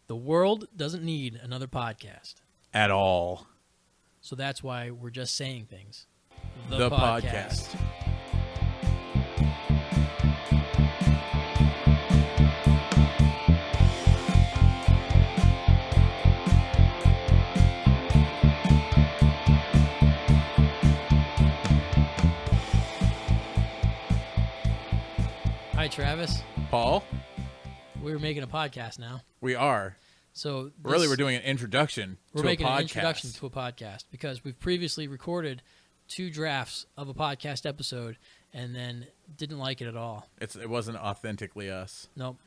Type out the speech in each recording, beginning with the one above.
The world doesn't need another podcast. At all. So that's why we're just saying things. The podcast. Hi, Travis. Paul, We're making a podcast now. we are. So We're doing an introduction we're to a making podcast. an introduction to a podcast because we've previously recorded 2 drafts of a podcast episode and then didn't like it at all. It wasn't authentically us. Nope.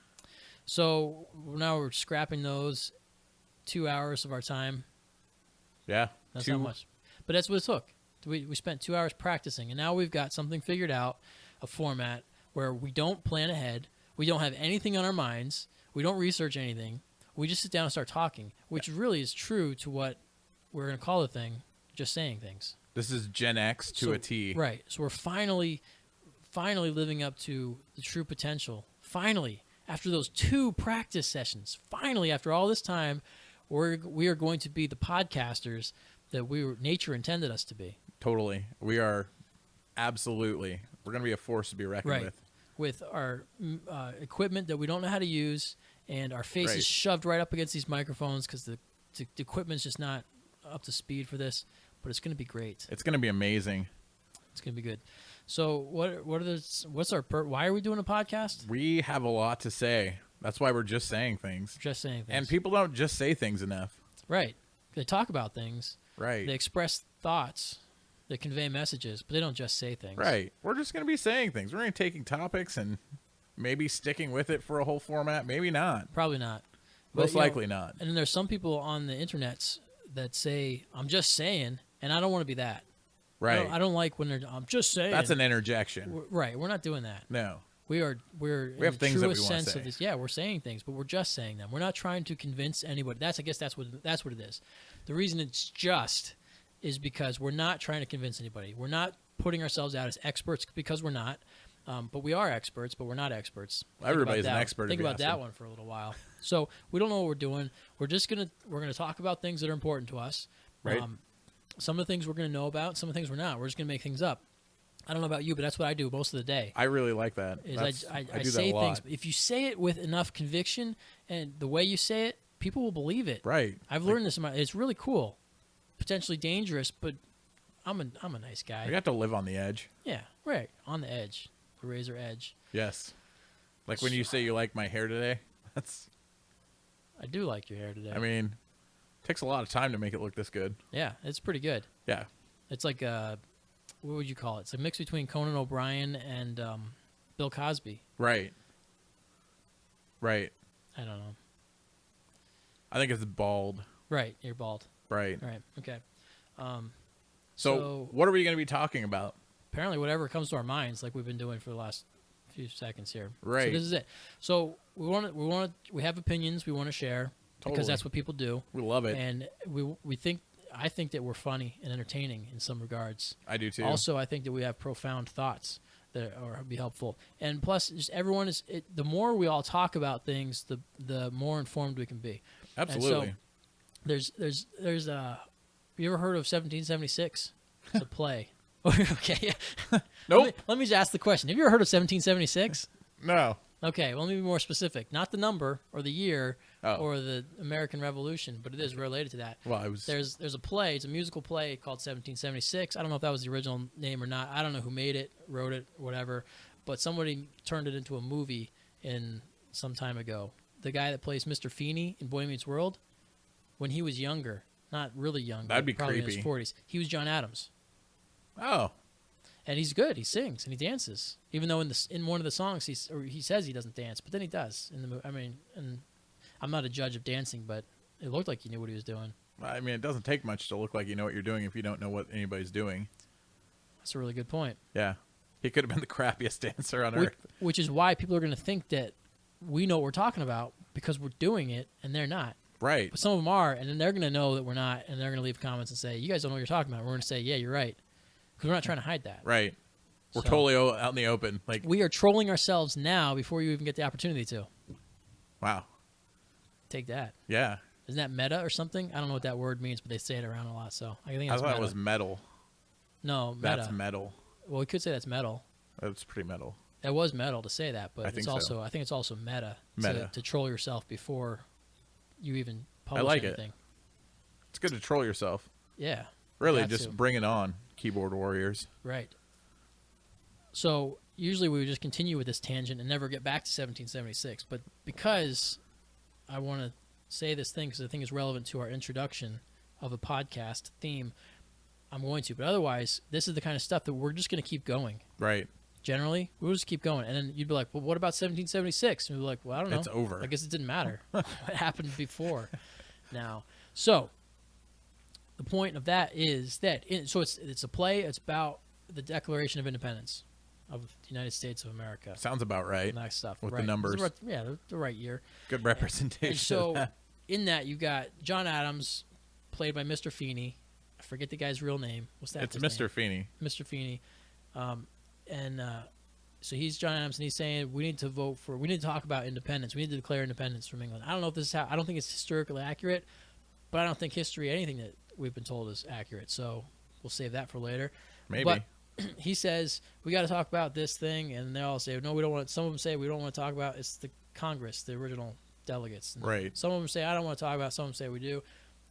So now we're scrapping those 2 hours of our time. Yeah. That's not much. But that's what it took. We spent 2 hours practicing, and now we've got something figured out, a format where we don't plan ahead. We don't have anything on our minds. We don't research anything. We just sit down and start talking, which really is true to what we're going to call the thing, just saying things. This is Gen X to a T. Right. So we're finally living up to the true potential. Finally, after those 2 practice sessions, finally, after all this time, we are going to be the podcasters that nature intended us to be. Totally. We are absolutely. We're going to be a force to be reckoned Right. with. With our equipment that we don't know how to use, and our faces Right. shoved right up against these microphones because the equipment's just not up to speed for this. But it's going to be great. It's going to be amazing. It's going to be good. So why are we doing a podcast? We have a lot to say. That's why we're just saying things. Just saying things. And people don't just say things enough. Right. They talk about things. Right. They express thoughts. They convey messages, but they don't just say things. Right. We're just going to be saying things. We're going to be taking topics and maybe sticking with it for a whole format. Maybe not. Probably not. But, Most likely not. And then there's some people on the internets that say, I'm just saying, and I don't want to be that. Right. I don't like when they're, I'm just saying. That's an interjection. Right. We're not doing that. No. We have have things that we wanna say. Of this. Yeah, we're saying things, but we're just saying them. We're not trying to convince anybody. I guess that's what it is. The reason it's just is because we're not trying to convince anybody. We're not putting ourselves out as experts because we're not. But we are experts, but we're not experts. Everybody's an expert. Think about that one for a little while. So we don't know what we're doing. We're gonna talk about things that are important to us. Right. Some of the things we're gonna know about. Some of the things we're not. We're just gonna make things up. I don't know about you, but that's what I do most of the day. I really like that. I do say that a lot. things. If you say it with enough conviction and the way you say it, people will believe it. Right. I've learned this. It's really cool. Potentially dangerous, but I'm a nice guy. You have to live on the edge. Yeah, right. On the edge. The razor edge. Yes. Like when you say you like my hair today, I do like your hair today. I mean, it takes a lot of time to make it look this good. Yeah, it's pretty good. Yeah. It's like what would you call it? It's a mix between Conan O'Brien and Bill Cosby. Right. Right. I don't know. I think it's bald. Right, you're bald. Right. Right. Okay. So what are we going to be talking about? Apparently, whatever comes to our minds, like we've been doing for the last few seconds here. Right. So this is it. So we have opinions we want to share because Totally. that's what people do. We love it. And I think that we're funny and entertaining in some regards. I do too. Also, I think that we have profound thoughts that are be helpful. And plus, just everyone the more we all talk about things, the more informed we can be. Absolutely. And so there's you ever heard of 1776? It's a play. Okay. Nope. Let me just ask the question. Have you ever heard of 1776? No. Okay, well, let me be more specific. Not the number or the year Oh. or the American Revolution, but it is related to that. Well, it was. There's a play. It's a musical play called 1776. I don't know if that was the original name or not. I don't know who made it, wrote it, whatever. But somebody turned it into a movie some time ago. The guy that plays Mr. Feeney in Boy Meets World, when he was younger, not really young, That'd but be probably creepy. in his 40s, he was John Adams. Oh. And he's good. He sings and he dances. Even though in one of the songs he says he doesn't dance, but then he does in the movie. I mean, and I'm not a judge of dancing, but it looked like he knew what he was doing. I mean, it doesn't take much to look like you know what you're doing if you don't know what anybody's doing. That's a really good point. Yeah. He could have been the crappiest dancer on earth. Which is why people are going to think that we know what we're talking about because we're doing it and they're not. Right. But some of them are, and then they're going to know that we're not, and they're going to leave comments and say, you guys don't know what you're talking about. We're going to say, yeah, you're right. Because we're not trying to hide that. Right. We're So- totally out in the open. Like, We are trolling ourselves now before you even get the opportunity to. wow. Take that. Yeah. Isn't that meta or something? I don't know what that word means, but they say it around a lot. So I think I that's thought meta. it was metal. No, meta. That's metal. Well, we could say that's metal. That's pretty metal. It was metal to say that, but I it's think so. also I think it's also meta. Meta. To troll yourself before you even publish like it. anything. It's good to troll yourself. Yeah. Really, Got just to. bring it on, keyboard warriors. Right. So usually we would just continue with this tangent and never get back to 1776. But because I want to say this thing because I think it's relevant to our introduction of a podcast theme, I'm going to. But otherwise, this is the kind of stuff that we're just going to keep going. Right. Generally, we'll just keep going. And then you'd be like, well, what about 1776? And we'd be like, well, I don't know. It's over. I guess it didn't matter what happened before now. So the point of that is that, so it's a play. It's about the Declaration of Independence of the United States of America. Sounds about right. And that stuff. With the right. numbers. Yeah, the right year. Good representation. And so in that, you got John Adams, played by Mr. Feeney. I forget the guy's real name. What's that? It's Mr. Feeney. Mr. Feeney. So he's John Adams, and he's saying we need to talk about independence. We need to declare independence from England. I don't know if this is I don't think it's historically accurate, but I don't think anything that we've been told is accurate. So we'll save that for later. Maybe. But he says we got to talk about this thing, and they all say no, we don't want. Some of them say we don't want to talk about. It's the Congress, the original delegates. And Right. Some of them say I don't want to talk about. Some of them say we do.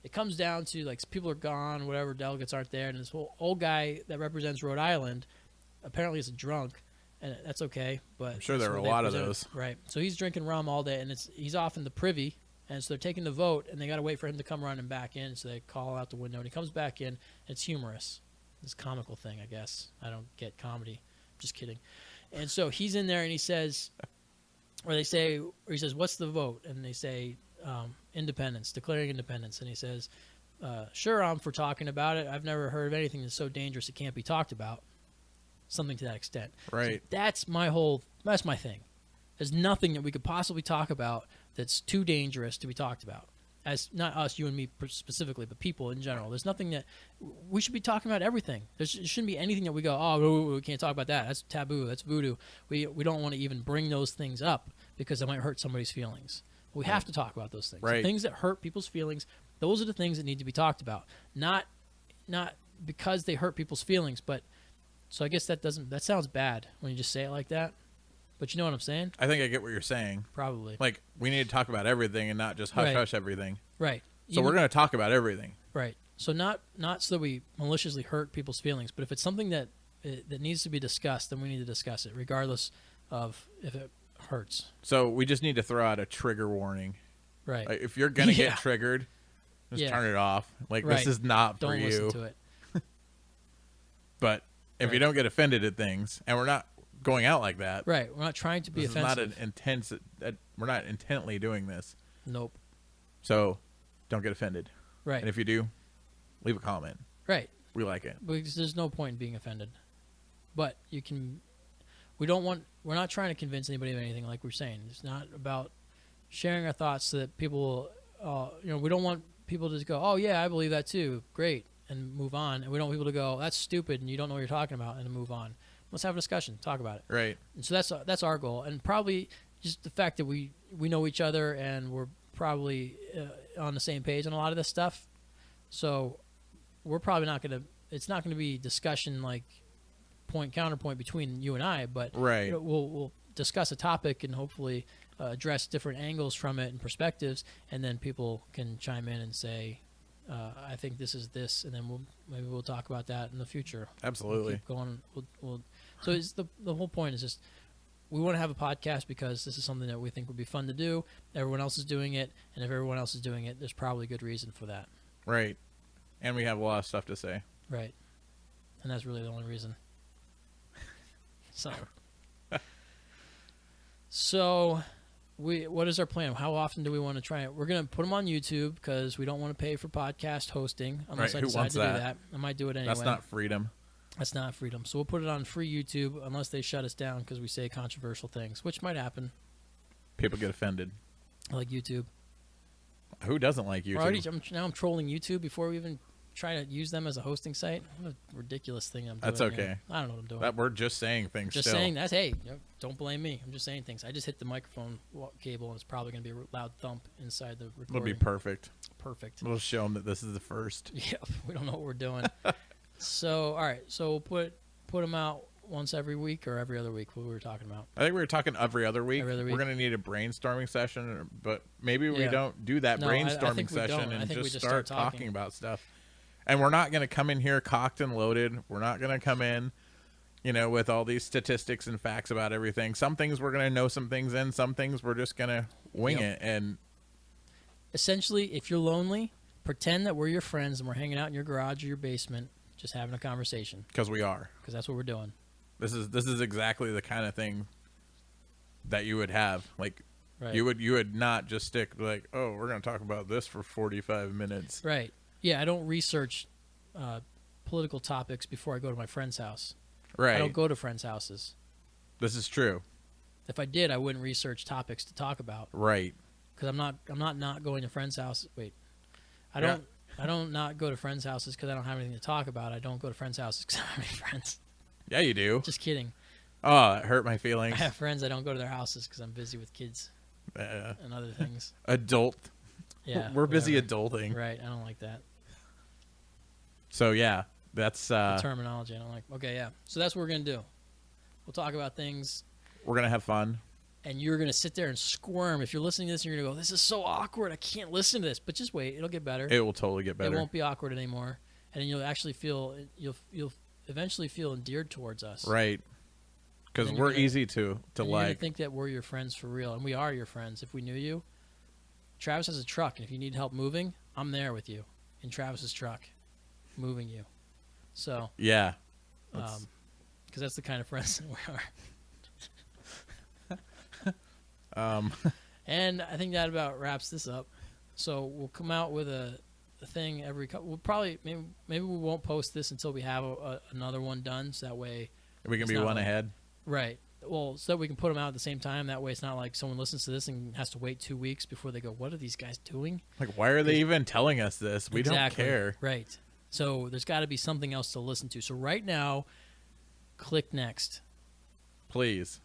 It comes down to like people are gone, whatever, delegates aren't there, and this whole old guy that represents Rhode Island apparently is a drunk, and that's okay. But I'm sure that's there are what a they lot of present. those. Right. So he's drinking rum all day, and he's off in the privy, and so they're taking the vote, and they got to wait for him to come running back in. So they call out the window, and he comes back in. And it's humorous. It's a comical thing, I guess. I don't get comedy. Just kidding. And so he's in there, and he says, he says, "What's the vote?" And they say, "Independence, declaring independence." And he says, "Sure, I'm for talking about it. I've never heard of anything that's so dangerous it can't be talked about." Something to that extent. Right. So that's my thing. There's nothing that we could possibly talk about that's too dangerous to be talked about. As not us, you and me specifically, but people in general. There's nothing that we should be talking about. Everything. There shouldn't be anything that we go, oh, we can't talk about that. That's taboo. That's voodoo. We don't want to even bring those things up because it might hurt somebody's feelings. We have to talk about those things. Right. The things that hurt people's feelings. Those are the things that need to be talked about. Not because they hurt people's feelings, but so I guess that sounds bad when you just say it like that. But you know what I'm saying? I think I get what you're saying. Probably. Like, we need to talk about everything and not just hush everything. Right. So we're going to talk about everything. Right. So not so that we maliciously hurt people's feelings, but if it's something that needs to be discussed, then we need to discuss it, regardless of if it hurts. So we just need to throw out a trigger warning. Right. Like, if you're going to Yeah. get triggered, just Yeah. turn it off. Like, Right. this is not for Don't you. listen to it. But if Right. you don't get offended at things, and we're not going out like that. Right. We're not trying to be This offensive. is not an intense. We're not intently doing this. Nope. So don't get offended. Right. And if you do, leave a comment. Right. We like it. Because there's no point in being offended. But you can. We're not trying to convince anybody of anything. Like we're saying, it's not about sharing our thoughts so that people. We don't want people to just go, "Oh yeah, I believe that too. Great," and move on. And we don't want people to go, "That's stupid," and you don't know what you're talking about, and to move on. Let's have a discussion. Talk about it. Right. And so that's our goal, and probably just the fact that we know each other and we're probably on the same page on a lot of this stuff. So we're probably not going to. It's not going to be discussion like point counterpoint between you and I, but Right. we'll discuss a topic and hopefully address different angles from it and perspectives, and then people can chime in and say, "I think this is this," and then maybe we'll talk about that in the future. Absolutely. We'll keep going. So it's the whole point is just we want to have a podcast because this is something that we think would be fun to do. Everyone else is doing it, and if everyone else is doing it, there's probably good reason for that. Right. And we have a lot of stuff to say. Right. And that's really the only reason. So what is our plan? How often do we want to try it? We're going to put them on YouTube because we don't want to pay for podcast hosting unless Right. I Who decide wants to do that? that. I might do it anyway. That's not freedom. That's not freedom. So we'll put it on free YouTube unless they shut us down because we say controversial things, which might happen. People get offended. I like YouTube. Who doesn't like We're YouTube? now I'm trolling YouTube before we even try to use them as a hosting site. What a ridiculous thing I'm doing. That's here. okay. I don't know what I'm doing. That we're just saying things. Just still. saying that. Hey, don't blame me. I'm just saying things. I just hit the microphone cable, and it's probably going to be a loud thump inside the recording. It'll be perfect. Perfect. We'll show them that this is the first. Yep. We don't know what we're doing. So all right. So we'll put them out once every week or every other week. What we were talking about. I think we were talking every other week. Every other week. We're going to need a brainstorming session, but maybe we Yeah. don't do that No, I brainstorming think we session don't. I and think we just just start start talking. talking about stuff. And we're not going to come in here cocked and loaded. We're not going to come in, with all these statistics and facts about everything. Some things we're going to know some things in. Some things we're just going to wing Yep. it. And Essentially, if you're lonely, pretend that we're your friends and we're hanging out in your garage or your basement, just having a conversation. because we are. Because that's what we're doing. This is exactly the kind of thing that you would have. Like, Right. you would not just stick like, oh, we're going to talk about this for 45 minutes. Right. Yeah, I don't research political topics before I go to my friend's house. Right. I don't go to friends' houses. This is true. If I did, I wouldn't research topics to talk about Right. because I'm not going to friends' house. Wait, I Yeah. don't not go to friends' houses because I don't have anything to talk about. I don't go to friends' houses because I don't have any friends. Yeah, you do. Just kidding. Oh, it hurt my I feelings. have friends. I don't go to their houses because I'm busy with kids and other things. Adult. Yeah, We're busy whatever. adulting. Right. I don't like that. So yeah, that's The terminology I don't like. Okay, yeah. So that's what we're gonna do. We'll talk about things, we're gonna have fun. and you're gonna sit there and squirm. If you're listening to this, and you're gonna go, "This is so awkward. I can't listen to this." But just wait; it'll get better. It will totally get It better. won't be awkward anymore, and you'll actually you'll eventually feel endeared towards us. Right. Because And then you're we're gonna- easy to And you're gonna like. think that we're your friends for real, and we are your friends. If we knew you, Travis has a truck, and if you need help moving, I'm there with you in Travis's truck, moving you. So, Yeah. because that's the kind of friends that we are. And I think that about wraps this up. So we'll come out with a thing every couple. We'll probably maybe we won't post this until we have another one done. So that way, We can It's be not one like- ahead. right? Well, so that we can put them out at the same time. That way, it's not like someone listens to this and has to wait 2 weeks before they go, "What are these guys doing?" Like, why are they even telling us this? We Exactly. don't care. Right. So there's got to be something else to listen to. So right now, click next. Please.